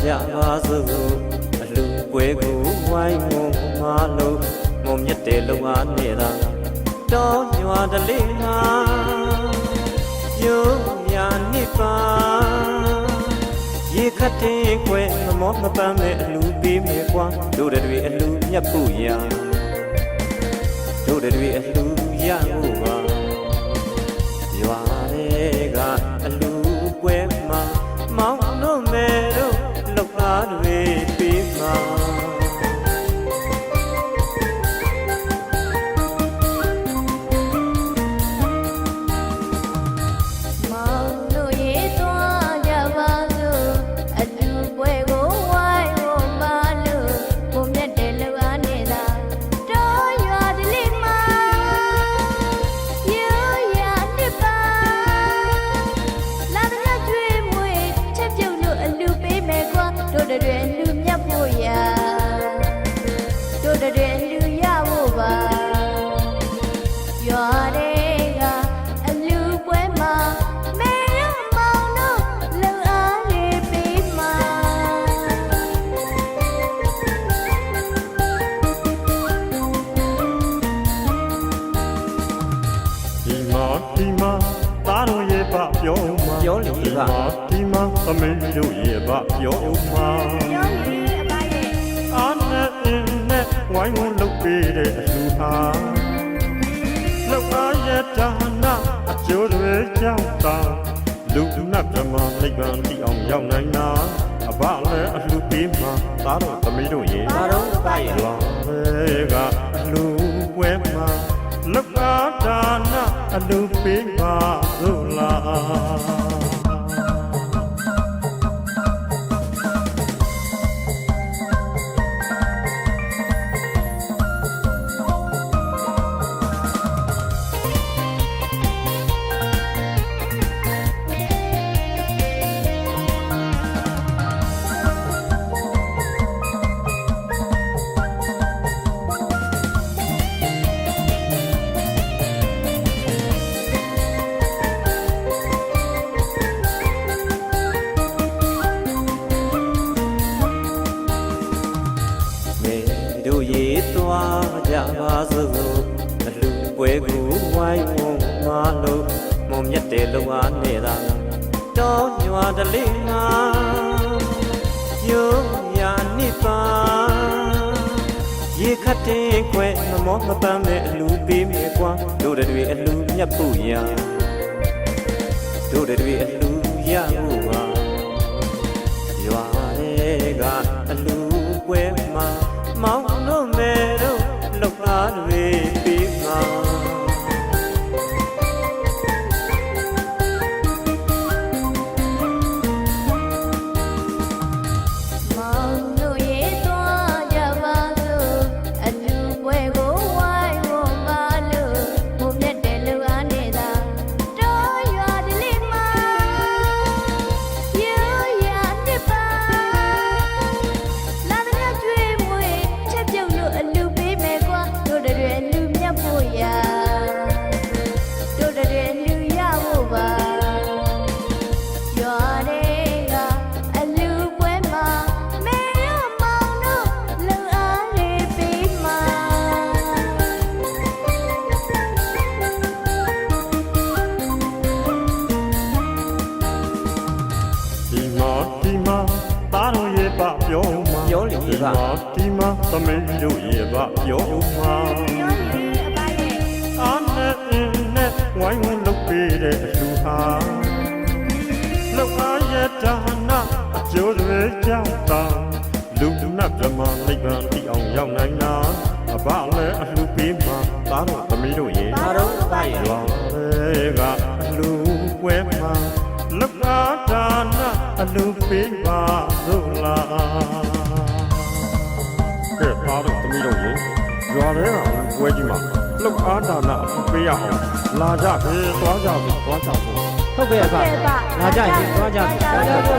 ကြပါစို့အလူပွဲကိုဝိုင်းဝန်းမလို့မုံမြတ်တဲ့လုံအားနေတာတော်ညွာတလေးမှာယုံညာနိဗ္ဗာန်ရေခတ်တဲ့ခွဲမမောမပန်းမဲ့အလူပေးမယ်ကွာတို့တွေအလူမြတ်ဖို့ရာတို့တွေအလူရဖို့ပါရွာတွေကအလူပွဲမှာမောင်တို့မဲ့တို့လောက်သားတွေပေးမှာပြောလေပါဒီမှာသမီးတို့ရဲ့ဗပြောမှာအားနဲ့ဝိုင်းဝန်းလုပ်ပေးတဲ့အလူဟာလောက်အားရတာနာအကျိုးတွေကြောင့်သာလူနတ်ဓမ္မနိဗ္ဗာန်တိအောင်ရောက်နိုင်တာအဘလည်းအလူပေးမှာသားတော်သမီးတို့ရဲ့သားတော်ပါရဲ့ကအလူပွဲမှာလောက်အားဒါနာအလူပေးပါလို့လားကြပါစို့အလူပွဲကိုဝိုင်းဝန်းမလို့မုံမြတ်တဲ့လုံအားနေတာတော်ညွာတလေးမှာယုံညာနိဗ္ဗာန်ရေခတ်တဲ့ခွဲမမောမပန်းမဲ့အလူပေးမယ်ကွာတို့တွေအလူမြတ်ဖို့ရာတို့တွေအလူရဖို့ပါရွာတွေကအလူပွဲမှာမောင်တို့မဲ့တို့လောက်သားတွေပေးမှာပြောလေပါဒီမှာသမီးတို့ရဲ့ဗပြောမှာအားနဲ့ဝိုင်းဝန်းလုပ်ပေးတဲ့အလူဟာလောက်အားရတာနာအကျိုးတွေကြောင့်သာလူနတ်ဓမ္မနိဗ္ဗာန်တိအောင်ရောက်နိုင်တာအဘလည်းအလူပေးမှာသားတော်သမီးတို့ရဲ့သားတော်ပါရဲ့ကအလူပွဲမှာလောက်အားဒါနာအလူပေးပါလို့လားသားတို့သမီးတို့ရေရွာထဲကပွဲကြီးမှာလှုပ်အားဒါနာအပေးရအောင်လာကြပြီသွားကြပြီသွားကြပြီဟုတ်ကဲ့ပါလာကြရင်သွားကြပြီသွားကြပြီ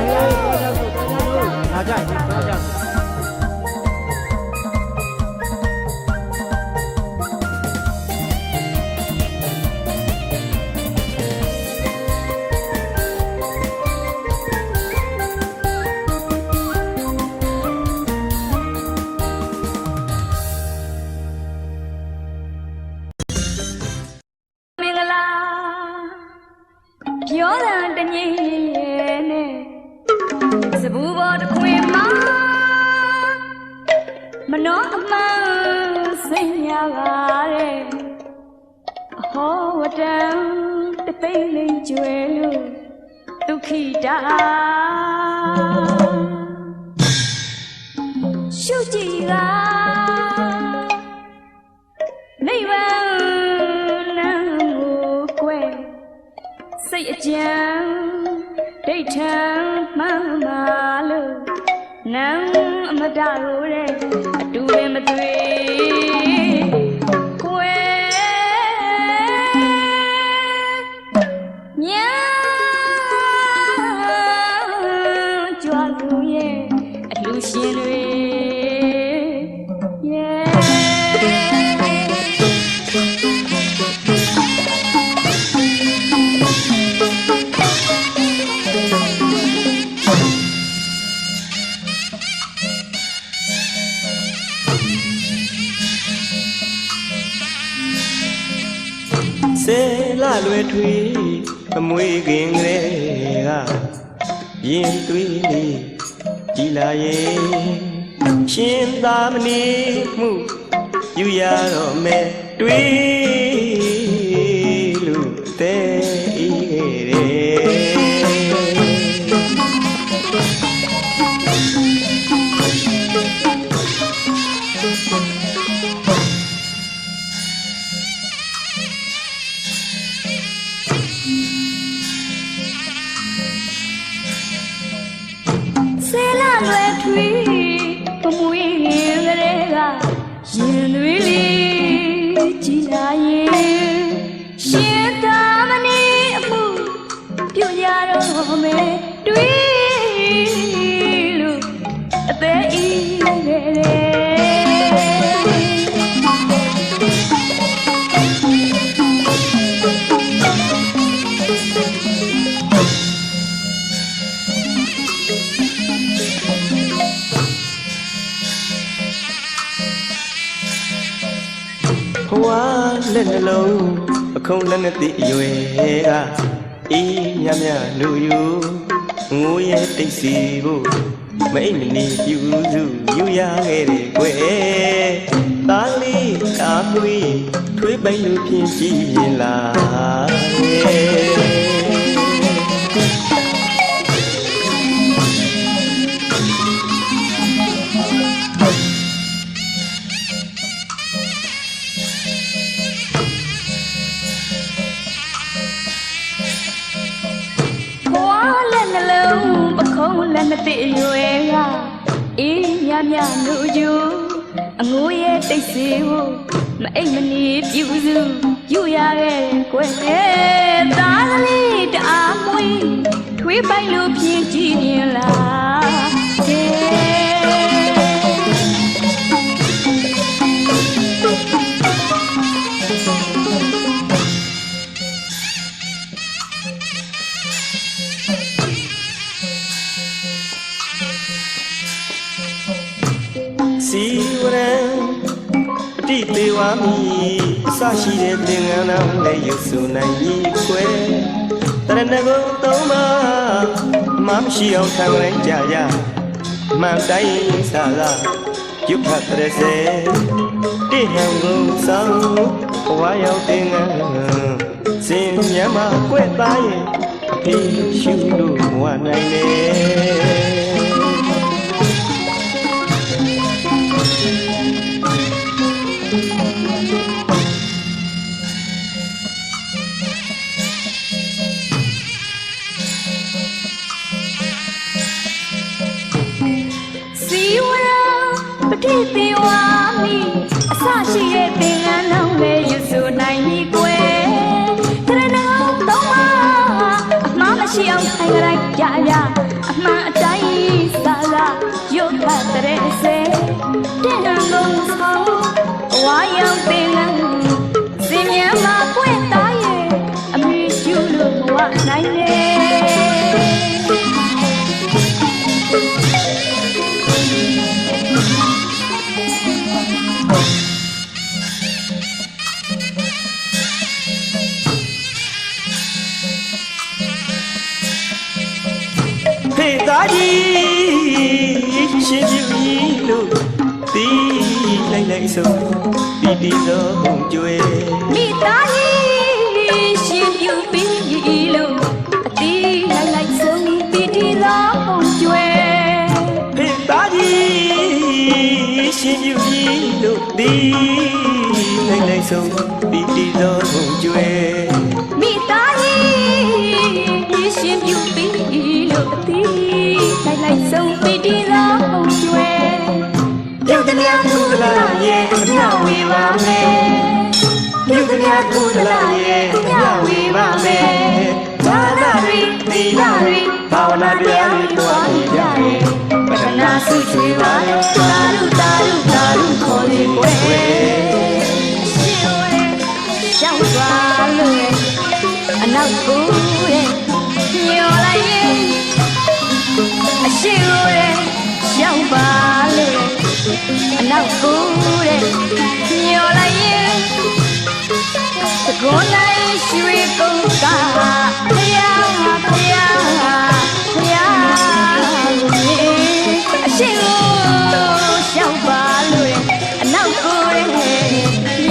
လာကြရင်သွားကြပြီ မ သံတငယ်နဲ့စပူပေါ်တစ်ခွင်မှာမနှောအမှန်စိတ်များပါတဲ့အဟောဝတ္တံတသိမ့်လိမ့်ကျွဲလို့ဒုက္ခိတာရှုကြည်ကနိဗ္ဗာန်လမ်းကိုကွယ်စိတ်အကြံဒိဋ္ဌံမှန်ပါလို့နံအမတလို့တဲ့အတူပင်မသွေကွယ်ညာကြွားလူရဲ့အလူရှင်တွေစေလာလွယ်ထွေးအမွေခင်ကလေးကရင်သွေးလေးကြည်လာရဲ့ရှင်သာမဏေမှုယူရတော့မယ်တွေးလို့တဲ့ဤခဲ့စေလာလွယ်ထွေးပမွေးရင်ကလေးကရင်သွေးလေးကြည်လာရဲ့ရှင်သာမဏေအမှုပြုရတော့မယ်တွေးလို့အသေးဤခဲ့ဘဝလက်နှလုံးအခုံးလက်နဲ့တည်အရွယ်ကအေးမြမြလူယူငိုးရဲ့တိတ်စီဖို့မအိမ်မနေပြူစုယူရခဲ့တယ်ကွယ်သားလေးကားပွေးထွေးပိုင်လူဖြင့်ကြည်ရင်လာလက်မသိရွယ်ကအေးမြမြလူယူအငိုးရဲ့တိတ်စီကိုမအိမ်မနေပြူစုယူရခဲ့ကွယ်သားလေးတအားမွေးထွေးပိုင်လို့ဖြင်းကြည့်ရင်လားစီဝရံပတိသေးဝါမီအစရှိတဲ့သင်္ကန်းတော်လည်းရုပ်စုနိုင်ကြီးခွဲတရဏဂုံသုံးပါမရှိအောင်ခံလိုက်ကြရမှန်တိုင်းစာကရုပ်ဖတ်တဲ့စေတိဟံကိုဆောင်ဘဝရောက်တဲ့ငါစင်မြမကွဲ့သားရဲ့အဖေရှုလို့ဝနိုင်လေပတိသေးဝါမီအစရှိတဲ့သင်္ကန်းလုံးလေးယူစုနိုင်ပြီကွယ်တရဏဂုံသုံးပါအမှားမရှိအောင်ထိုင်ကြလိုက်ကြရအမှန်အတိုင်းစာလာရုပ်ထတဲ့စေတဲ့ဟံကုန်ဆောင်ဝါရောက်သင်္ကန်းစင်မြတ်မှာပွင့်သားရဲ့အမိကျူလို့မဝနိုင်နဲ့ သားကြီးရှင်ပြူကြီးလို့တီးလိုက်လိုက်ဆုံးပီတီသောပုံကျွဲ မိသားကြီးရှင်ပြူပြီးလို့အတီးလိုက်လိုက်ဆုံးပီတီသောပုံကျွဲ ဖေသားကြီးရှင်ပြူကြီးလို့တီးလိုက်လိုက်ဆုံးပီတီသောပုံကျွဲ မိသားကြီးရှင်ပြူပြီးလို့အတီးလိုက်လိုက်ဆုံးပီတီသောပုံကျွဲ ပြုတ်တရားကုသလရဲ့အမြောက်ဝေပါမယ်ပြုတ်တရားကုသလရဲ့အမြောက်ဝေပါမယ်ဘာသာရီသီလရီဘာဝနာတရားတွေတွားနေကြတယ်ပထနာစုချွေပါသာရုသာရုသာရုခေါ်နေွယ် ရှင်ဝဲရှောက်သွားလို့အနောက်ကိုတဲ့ညော်လိုက်ရင်အရှိကိုတဲ့ရှောက်ပါလို့အနောက်ကိုတဲ့ညော်လိုက်ရင်သကောနိုင်ရွှေကုန်းကဖယားဖယားဖယားအရှိကိုရှောက်ပါလို့အနောက်ကိုတဲ့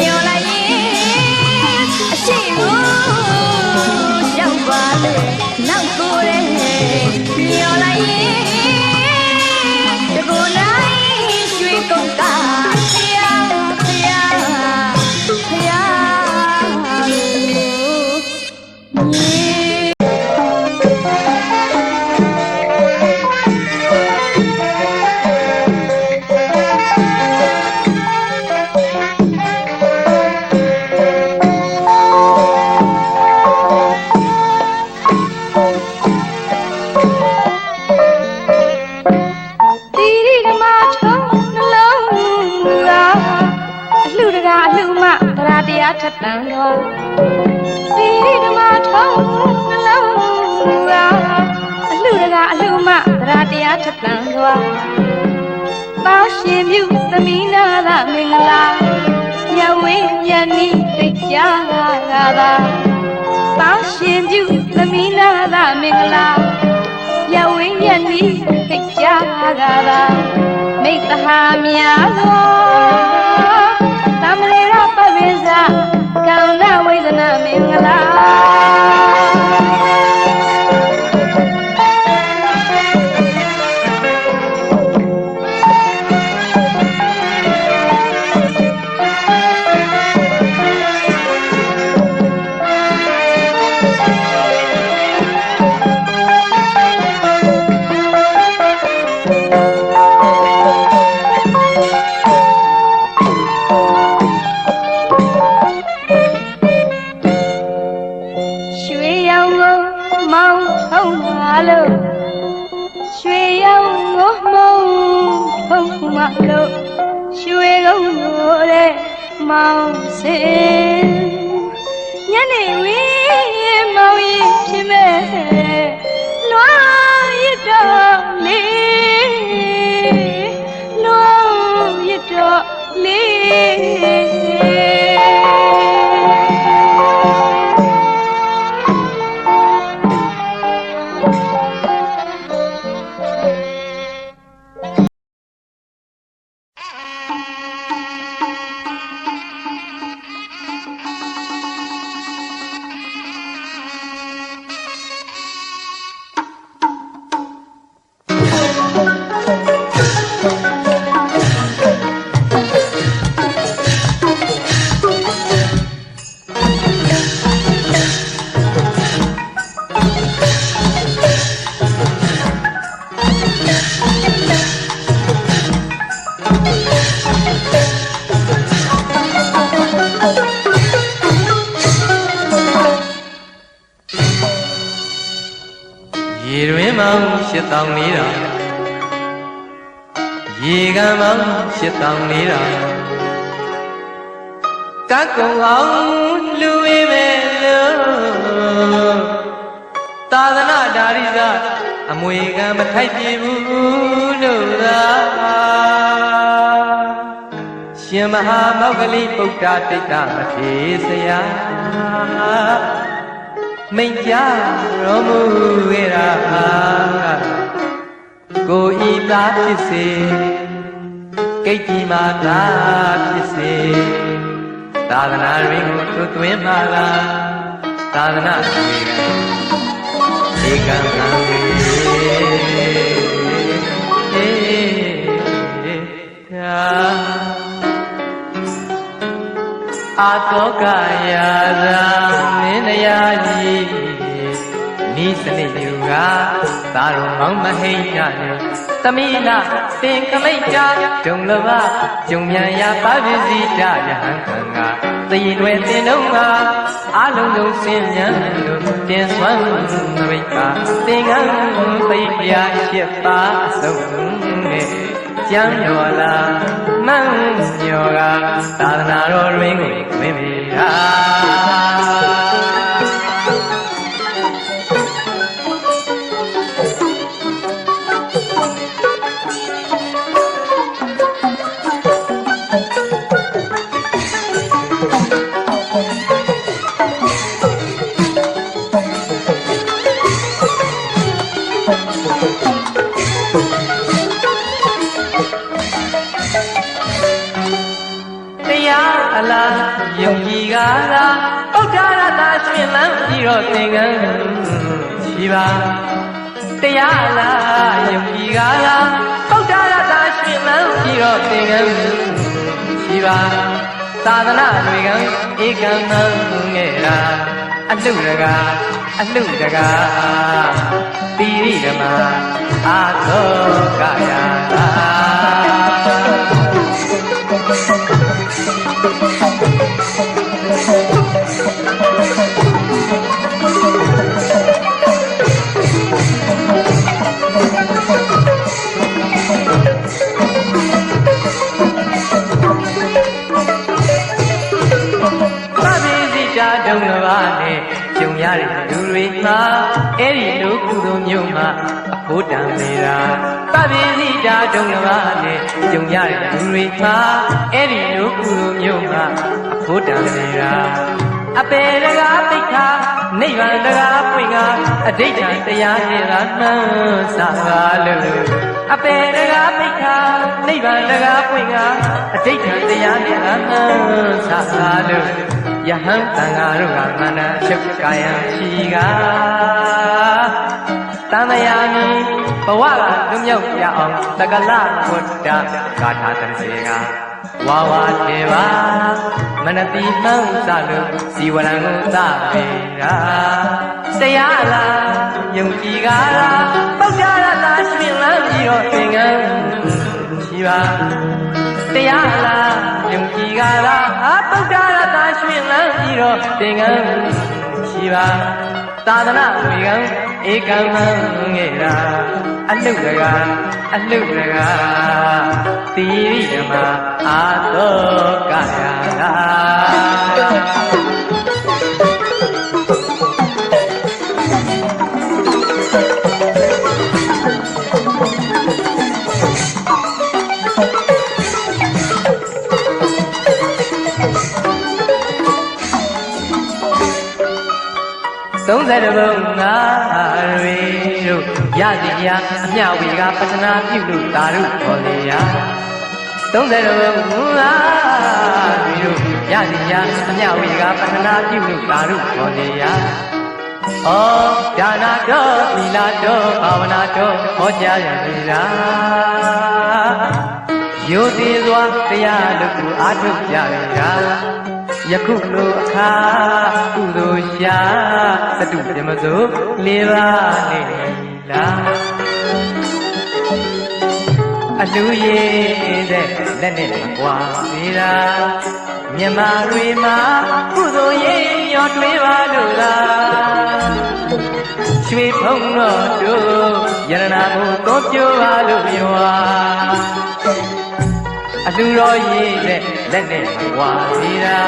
ညော်လိုက်ရင်အရှိကိုရှောက်ပါလို့နောက်ကိုတဲ့ညော်လိုက်ရင်သကောနိုင်ရွှေကုန်းကဖယားဖယားဖယားတီရီဓမ္မထုံးနှလုံးသာအလှတကာအလှမတရားတရားထက်တန်တော်တီရီဓမ္မထုံးနှလုံးသာအလှတကာအလှမတရားတရားထက်တန်တော်ပေါင်းရှင်မြူသမီးနာသာမင်္ဂလာညဝေးညနီးသိကြတာသာပေါင်းရှင်မြူသမီးနာသာမင်္ဂလာညဝေးညနီးသိကြတာသာမိတ္တဟာများသောသမရေရပဝိဇ္ဇကောင်းနာဝိဇ္ဇနာမင်္ဂလာရွှေရောင်ကိုမောင်းထုံးပါလို့ရွှေရောင်ကိုမောင်းထုံးပါလို့ရွှေကုန်းကိုတဲ့မောင်းစင်ညနေဝင်းမောင်းရင်ဖြစ်မဲ့လွားရတော့လေးလွားရတော့လေးရေတွင်မောင်ရှစ်တောင်နေတာရေကံမောင်ရှစ်တောင်နေတာကကုံအောင်လူဝေးမဲ့လို့သာသနာဓာရိကအမွေကံမထိုက်ပြေဘူးလို့သာရှင်မဟာမောဂလိပုတ္တတိတ္တမထေဆရာမိန့်ကြားတော်မူခဲ့တာ သာဖြစ်စေကိတ်ကြီးမှာသာဖြစ်စေသာသနာတွင်ကိုသွတ်သွင်းမှာလားသာသနာတွေကဧကံခံအာတောကယာသာမင်းတရားကြီးနိစနိယူကသာရုံမောင်မဟိညာနဲ့သမီးနာသင်ခမိတ်ကြဂျုံလဘဂျုံမြန်ရာပပစ္စည်းကြယဟန်ခံကသရင်တွေတင်တော့မှာအလုံးစုံစင်မြန်လို့တင်ဆွမ်းမရိတ်ကသင်္ကန်းပိပြာ8ပါးအစုံနဲ့ကျမ်းရောလာမှန်ညောကသာသနာတော်တွင်ကိုဝင်ပြီဟာယုံကြည်ကားသာဗုဒ္ဓရတရှင်လန်းပြီးတော့သင်္ကန်းရှိပါတရားလားယုံကြည်ကားသာဗုဒ္ဓရတရှင်လန်းပြီးတော့သင်္ကန်းရှိပါသာသနာတွေကဧကံမှန်ငဲ့တာအလှတကာတိရိဓမ္မအာသောကယာသာဒုံလဘာနဲ့ကြုံရတဲ့လူတွေမှာအဲ့ဒီလူကုသိုလ်မျိုးမှာအဖို့တန်နေတာပပိစိတာဒုံလဘာနဲ့ကြုံရတဲ့လူတွေမှာအဲ့ဒီလူကုသိုလ်မျိုးမှာအဖို့တန်နေတာအပေတကားပိဋကနိဗ္ဗာန်တကားပွင့်ကအဋိဋ္ဌံတရားနေတာမှန်စာကားလို့အပေတကားပိဋကနိဗ္ဗာန်တကားပွင့်ကအဋိဋ္ဌံတရားနေတာမှန်စာကားလို့ယဟန်တန်ဃာတို့ကမန္တချုပ်ကာယံရှိကတန်မြာမီဘဝကလွမြောက်ရအောင်တက္ကလဘုဒ္ဓဂါထာတန်စေကဝါဝတေပါမနတိမှန်စလို့ဇီဝရံကိုသပေရာတရားလားယုံကြည်ကားလားပုဒ္ဓရတရှင်လန်းပြီးတော့သင်္ကန်းရှိပါတရားလားယုံကြည်ကားလားပုဒ္ဓရတရှင်လန်းပြီးတော့သင်္ကန်းရှိပါသာသနာတွေကဧကံမှန်ငဲ့တာအလှတကာတိရိဓမ္မအာသောကယာသာ30ဘုံငါတွေတို့ရစီရာအမြဝေကပတနာပြုလို့သာရုခေါ်လေရာ30ဘုံငါတွေတို့ရစီရာအမြဝေကပတနာပြုလို့သာရုခေါ်လေရာဩဒါနာတော်သီလတော်ဘာဝနာတော်ဟောကြားရပြီလားယုတိစွာတရားတို့ကိုအားထုတ်ကြရတာယခုလိုအခါကုသိုလ်ရှာသတုပြမစိုး၄ပါးနေလားအလူရည်တဲ့လက်နဲ့ကွာသေးတာမြမတွေမှာကုသိုလ်ရည်ရောတွေးပါလို့လားရွှေဖုံးတော်တို့ယရနာကိုတော့ပြောပါလို့ပြောအလူတော်ရည်တဲ့လက်နဲ့ဝါသေးတာ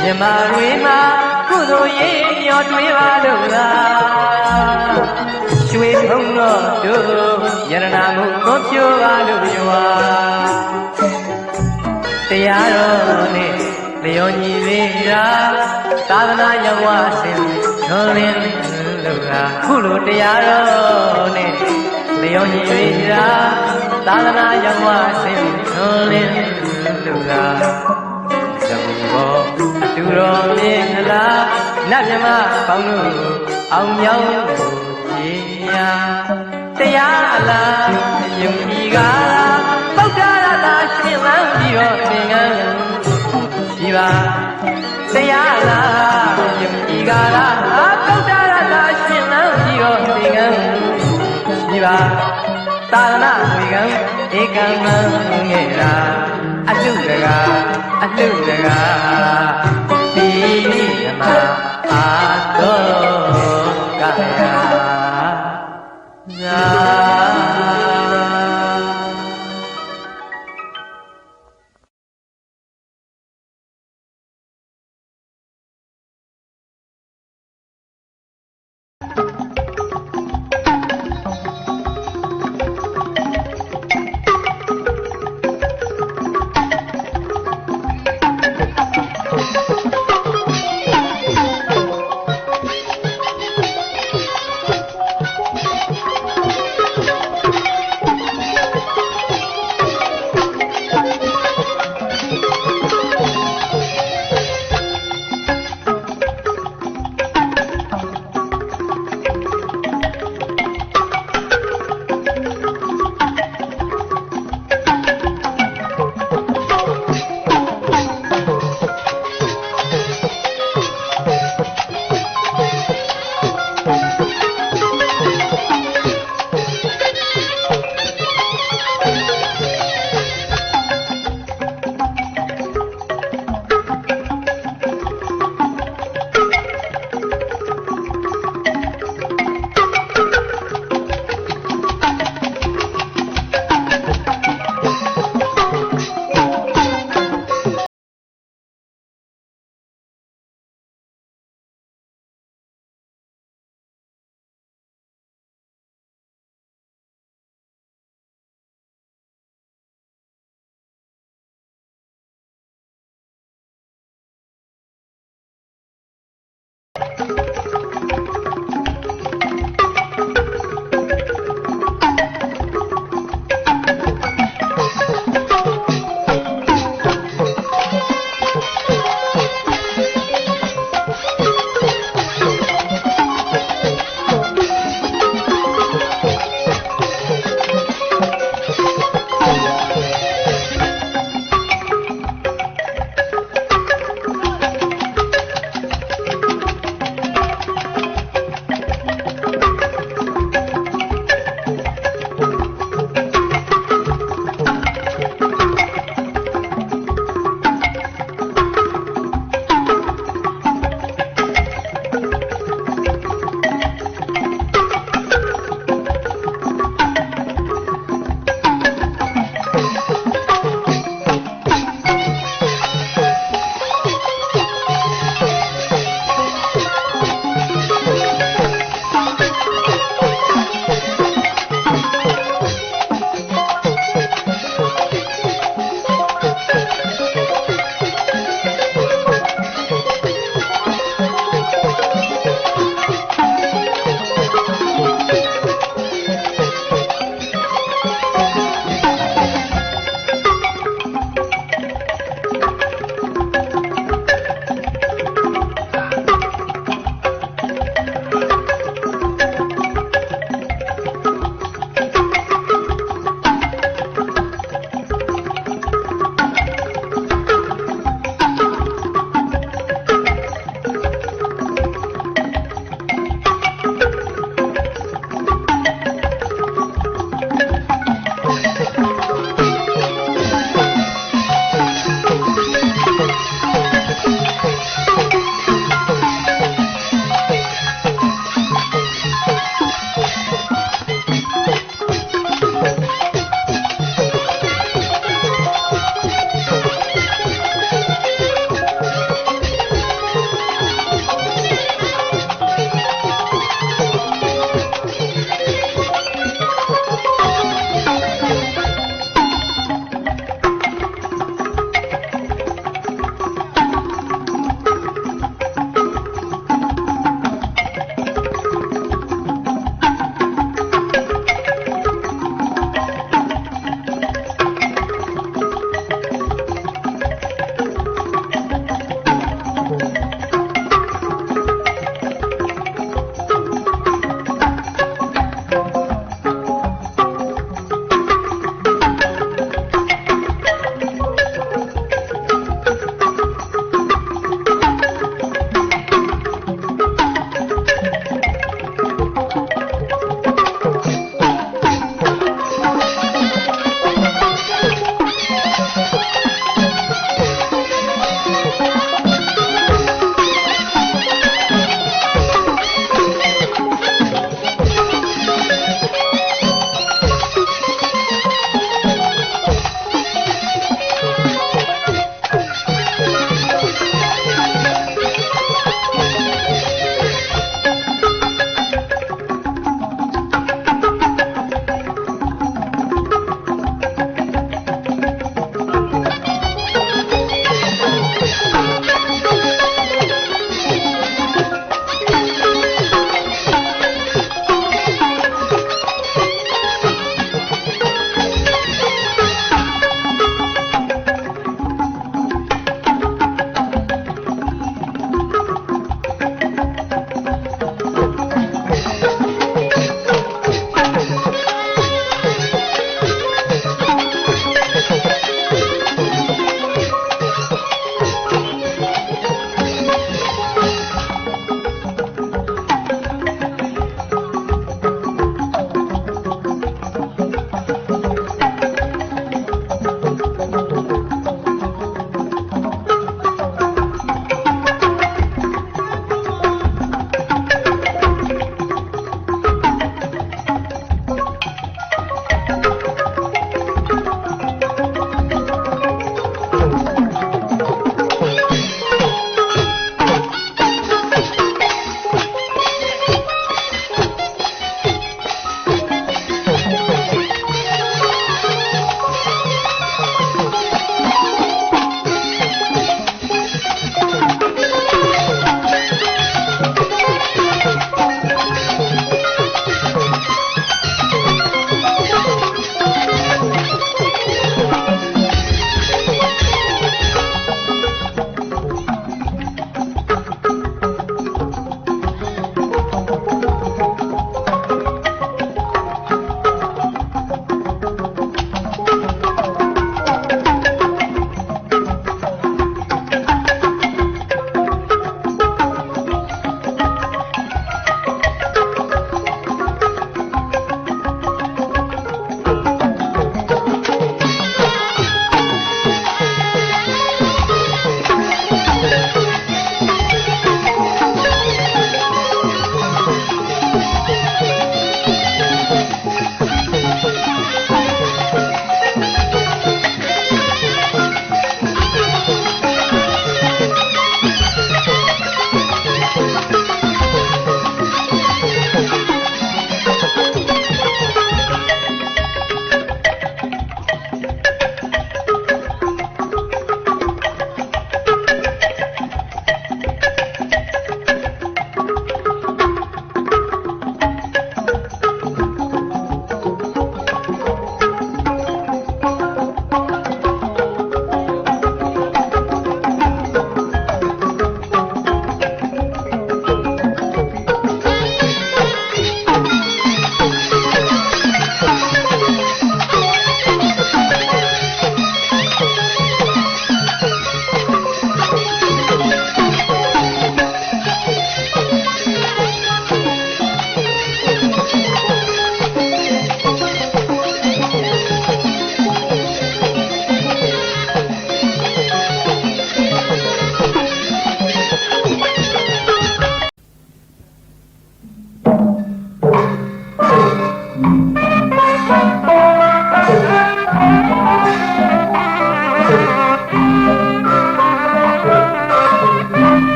မြမတွေမှာကုသိုလ်ရည်ရောတွေးပါလို့လားရွှေဖုံးတော်တို့ယရနာကိုတော့ပြောပါလို့ပြောတရားတော်နဲ့လျော်ညီသေးတာသာသနာရောက်ဝဆင်တော်လင်းလို့ကခုလိုတရားတော်နဲ့ လျော်ညီရာသာသနာရောက်မှဆင်းထွန်းလင်းလူသာဇမူဘောအတူတော်မြင်လားနတ်မြမပေါင်းတို့အောင်မြောင်းကြည်ညာတရားအလားယုံကြည်ကပုဒ္ဒရာသာရှင်လန်းပြီးတော့သင်္ကန်းရှိပါတရားလားယုံကြည်ကပုဒ္ဒရာသာရှင်လန်းပြီးတော့သင်္ကန်းရှိပါသာသနာ့ဝေကံဧကံမံငယ်ရာအတုတကာပိဓမ္မာအာသောကာယသာ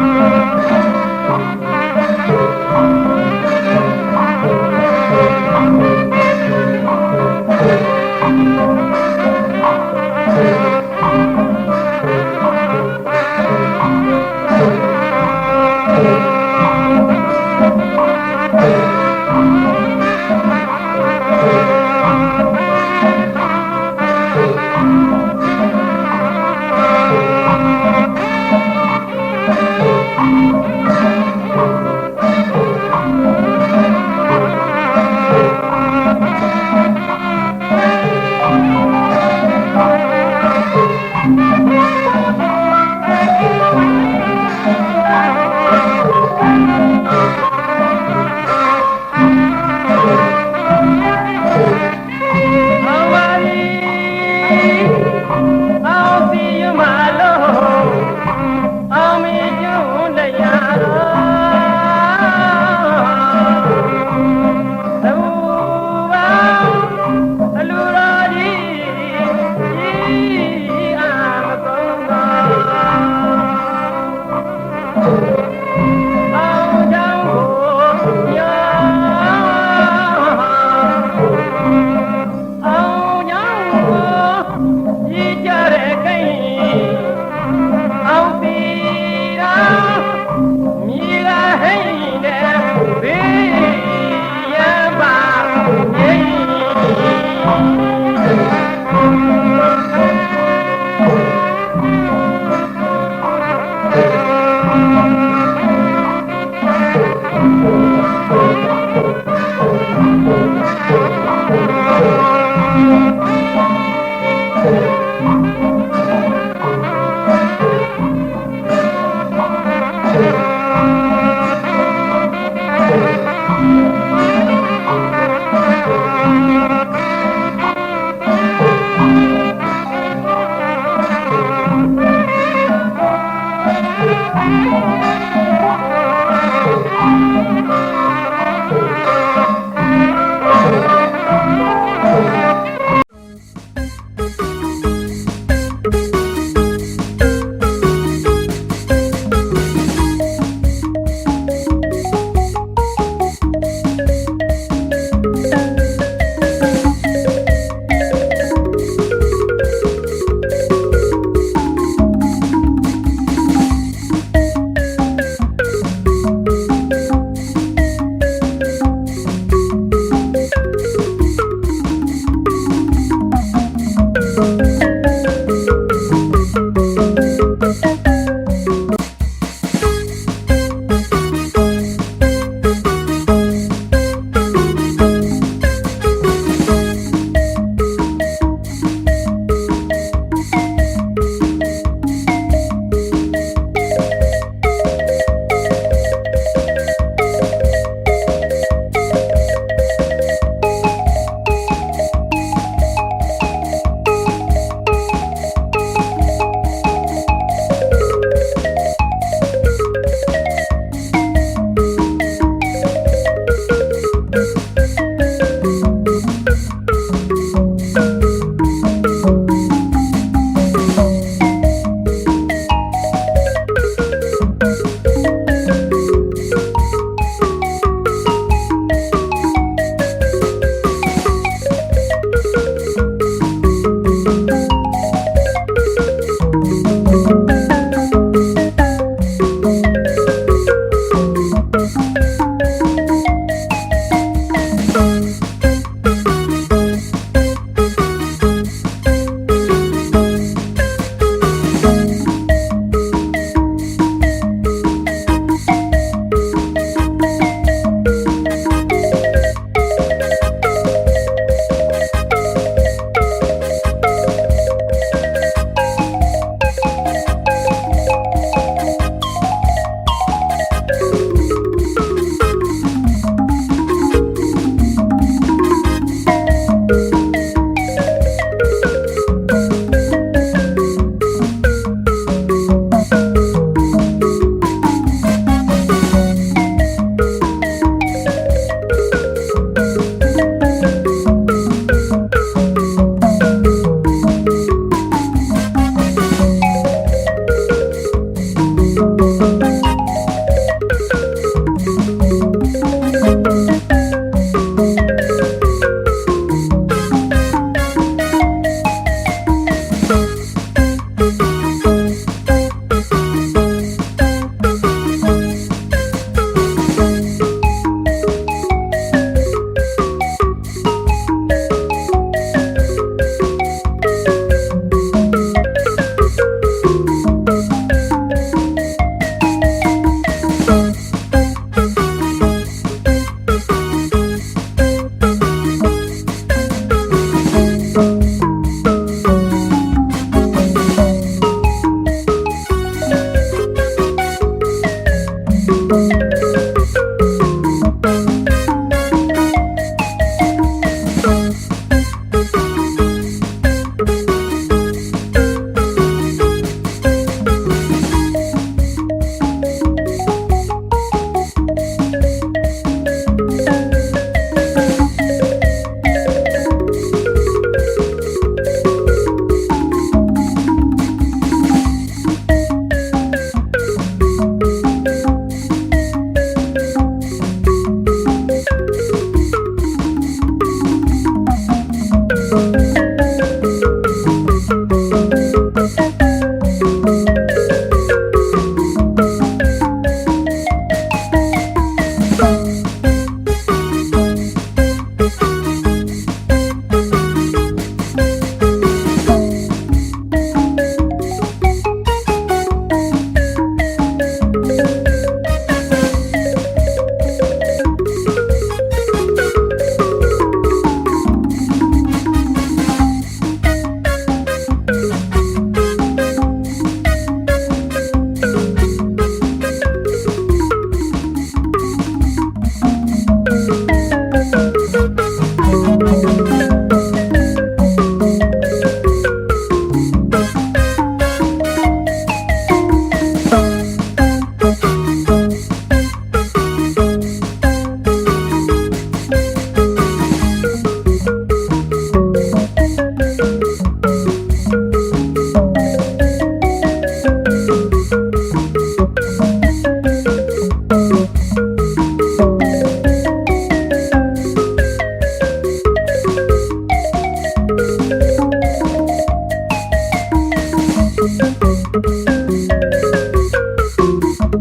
မ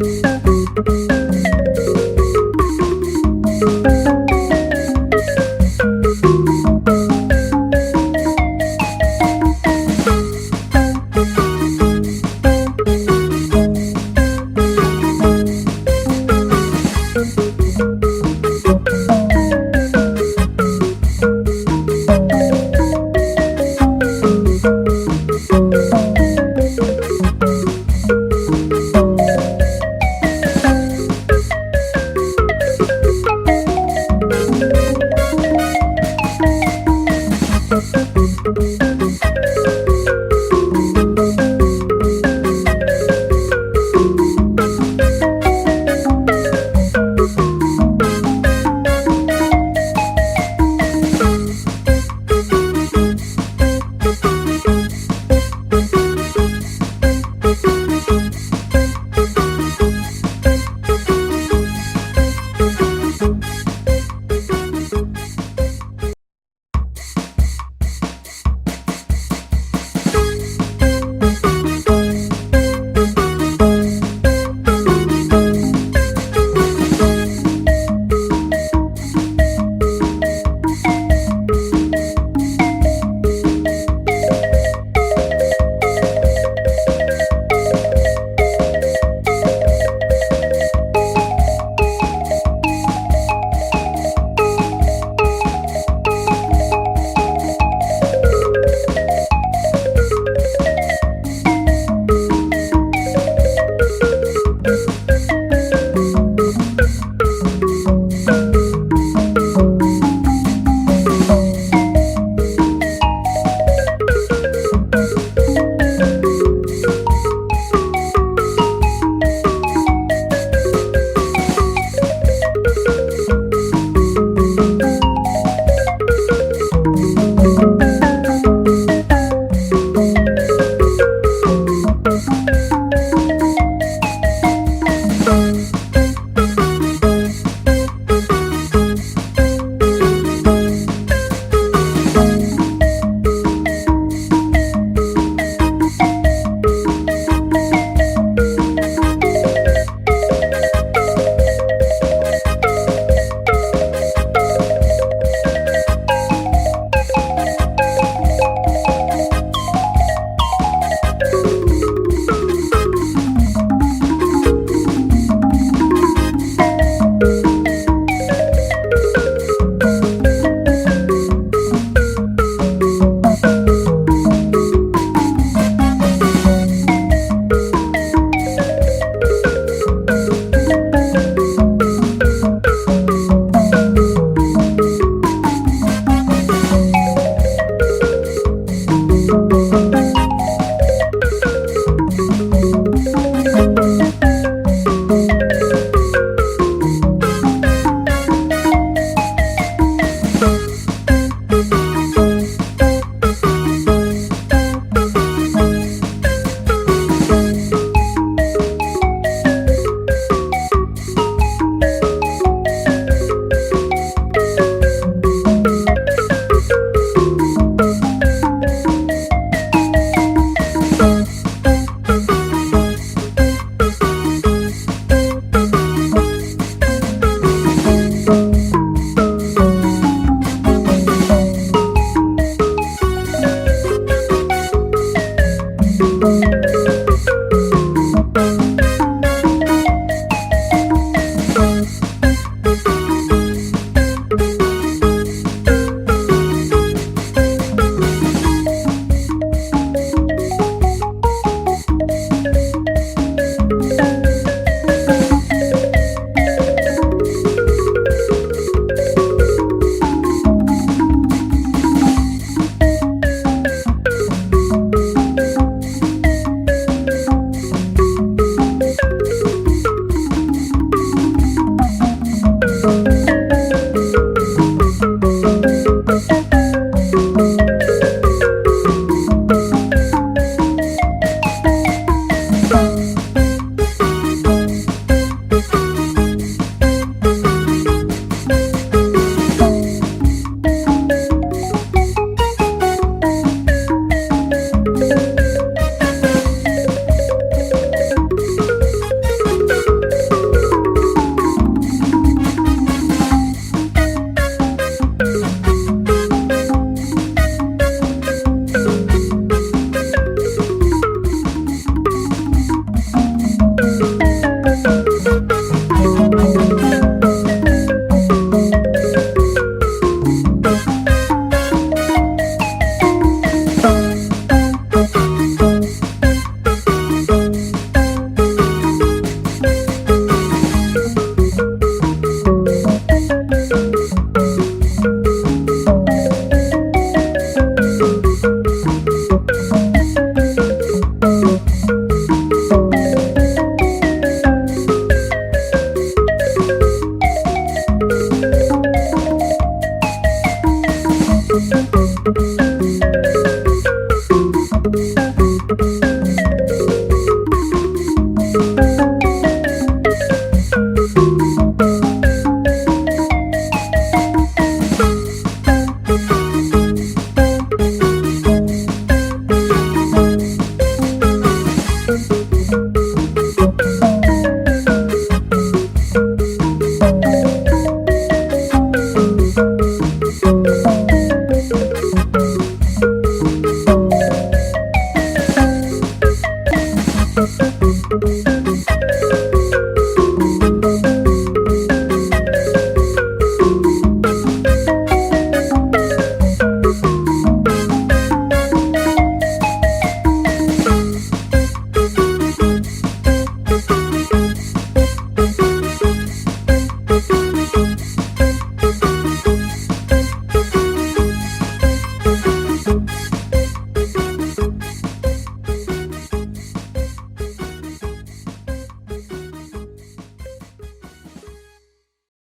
Thank you.